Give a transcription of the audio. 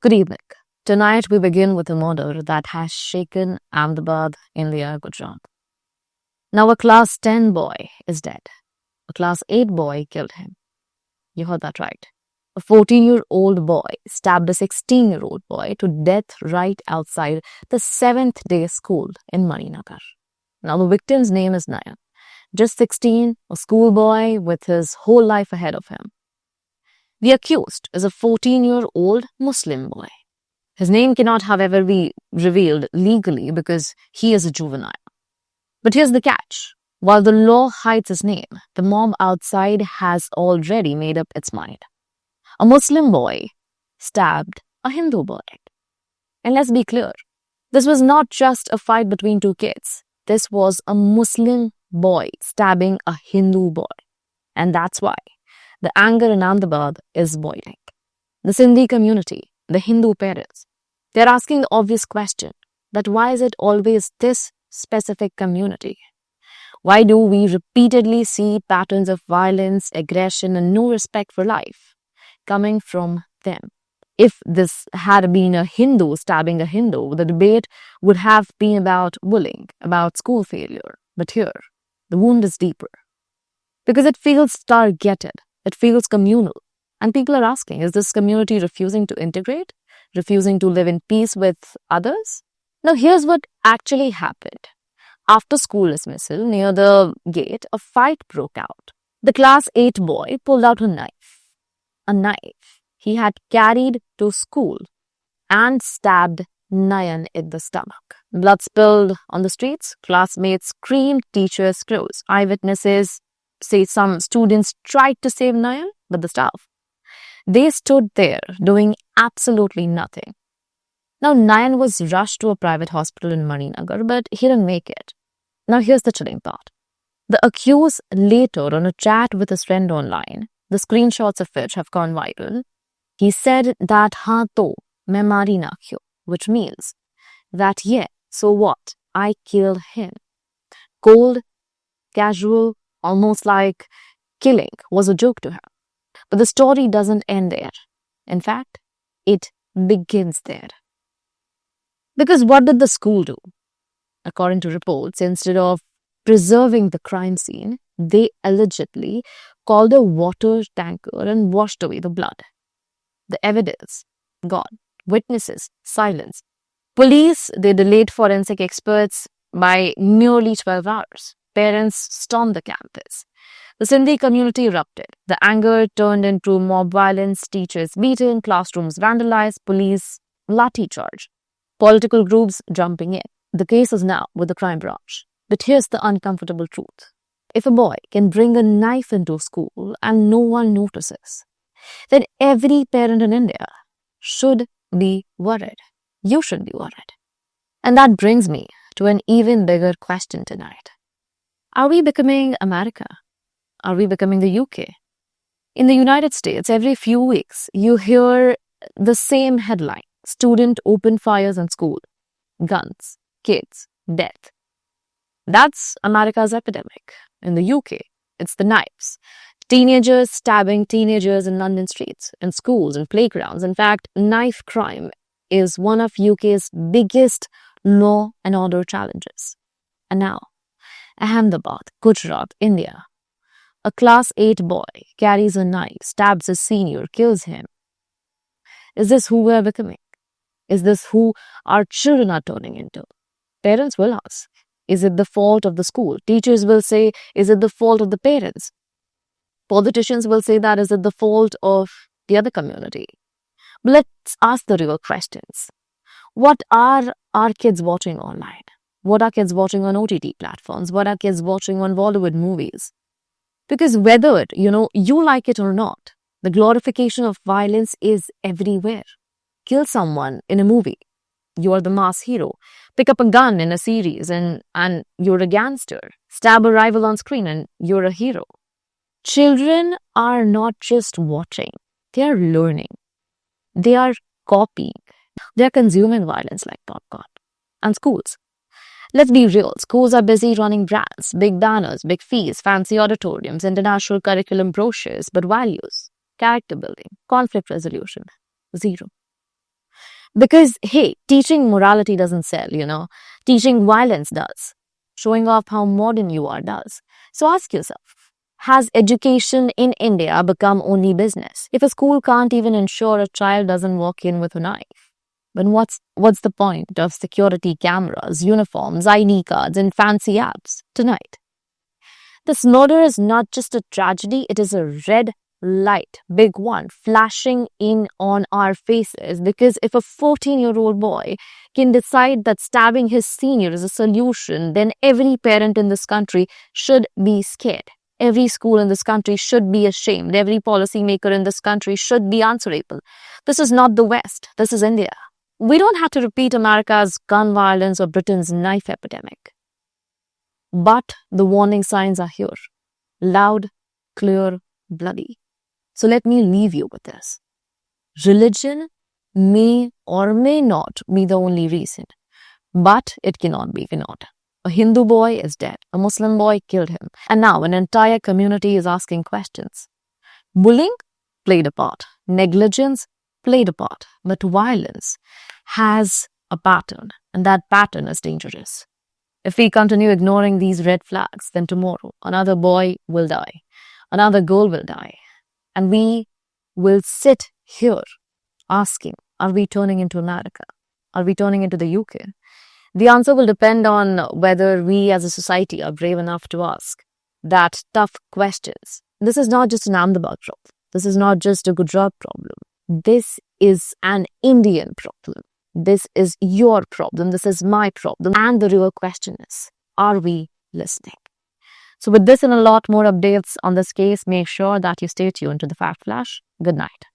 Good evening. Tonight we begin with a murder that has shaken Ahmedabad, India, Gujarat. Now a class 10 boy is dead. A class 8 boy killed him. You heard that right. A 14-year-old boy stabbed a 16-year-old boy to death right outside the Seventh-Day School in Maninagar. Now the victim's name is Nayan. Just 16, a schoolboy with his whole life ahead of him. The accused is a 14-year-old Muslim boy. His name cannot, however, be revealed legally because he is a juvenile. But here's the catch. While the law hides his name, the mob outside has already made up its mind. A Muslim boy stabbed a Hindu boy. And let's be clear, this was not just a fight between two kids. This was a Muslim boy stabbing a Hindu boy. And that's why the anger in Ahmedabad is boiling. The Sindhi community, the Hindu parents, they're asking the obvious question that why is it always this specific community? Why do we repeatedly see patterns of violence, aggression, and no respect for life coming from them? If this had been a Hindu stabbing a Hindu, the debate would have been about bullying, about school failure. But here, the wound is deeper because it feels targeted. It feels communal. And people are asking, is this community refusing to integrate? Refusing to live in peace with others? Now, here's what actually happened. After school dismissal, near the gate, a fight broke out. The class 8 boy pulled out a knife he had carried to school and stabbed Nayan in the stomach. Blood spilled on the streets. Classmates screamed, teachers froze. Eyewitnesses say some students tried to save Nayan, but the staff, they stood there doing absolutely nothing. Now, Nayan was rushed to a private hospital in Maninagar, but he didn't make it. Now, here's the chilling part. The accused later, on a chat with his friend online, the screenshots of which have gone viral, he said that "haan to main mari nakhyo," which means that yeah, so what? I killed him. Cold, casual, almost like killing was a joke to him. But the story doesn't end there. In fact, it begins there. Because what did the school do? According to reports, instead of preserving the crime scene, they allegedly called a water tanker and washed away the blood. The evidence, gone. Witnesses, silence. Police, they delayed forensic experts by nearly 12 hours. Parents stormed the campus. The Sindhi community erupted. The anger turned into mob violence, teachers beaten, classrooms vandalized, police lathi charge, political groups jumping in. The case is now with the crime branch. But here's the uncomfortable truth. If a boy can bring a knife into school and no one notices, then every parent in India should be worried. You should be worried. And that brings me to an even bigger question tonight. Are we becoming America? Are we becoming the UK? In the United States, every few weeks, you hear the same headline. Student open fires in school. Guns, kids, death. That's America's epidemic. In the UK, it's the knives. Teenagers stabbing teenagers in London streets, in schools, and playgrounds. In fact, knife crime is one of UK's biggest law and order challenges. And now, Ahmedabad, Gujarat, India. A class 8 boy carries a knife, stabs a senior, kills him. Is this who we are becoming? Is this who our children are turning into? Parents will ask, is it the fault of the school? Teachers will say, is it the fault of the parents? Politicians will say that is it the fault of the other community? But let's ask the real questions. What are our kids watching online? What are kids watching on OTT platforms? What are kids watching on Bollywood movies? Because whether, you like it or not, the glorification of violence is everywhere. Kill someone in a movie, you are the mass hero. Pick up a gun in a series and you're a gangster. Stab a rival on screen and you're a hero. Children are not just watching, they are learning. They are copying. They are consuming violence like popcorn. And schools. Let's be real, schools are busy running brands, big banners, big fees, fancy auditoriums, international curriculum brochures, but values, character building, conflict resolution, zero. Because, hey, teaching morality doesn't sell, Teaching violence does. Showing off how modern you are does. So ask yourself, has education in India become only business? If a school can't even ensure a child doesn't walk in with a knife, then what's the point of security cameras, uniforms, ID cards, and fancy apps tonight? This murder is not just a tragedy, it is a red light, big one, flashing in on our faces. Because if a 14-year-old boy can decide that stabbing his senior is a solution, then every parent in this country should be scared. Every school in this country should be ashamed. Every policymaker in this country should be answerable. This is not the West. This is India. We don't have to repeat America's gun violence or Britain's knife epidemic. But the warning signs are here. Loud, clear, bloody. So let me leave you with this. Religion may or may not be the only reason, but it cannot be ignored. A Hindu boy is dead. A Muslim boy killed him. And now an entire community is asking questions. Bullying played a part. Negligence played a part. But violence has a pattern, and that pattern is dangerous. If we continue ignoring these red flags, then tomorrow another boy will die. Another girl will die. And we will sit here asking, are we turning into America? Are we turning into the UK? The answer will depend on whether we as a society are brave enough to ask that tough questions. This is not just an Ahmedabad problem. This is not just a Gujarat problem. This is an Indian problem. This is your problem. This is my problem. And the real question is, are we listening? So with this and a lot more updates on this case, make sure that you stay tuned to the Fact Flash. Good night.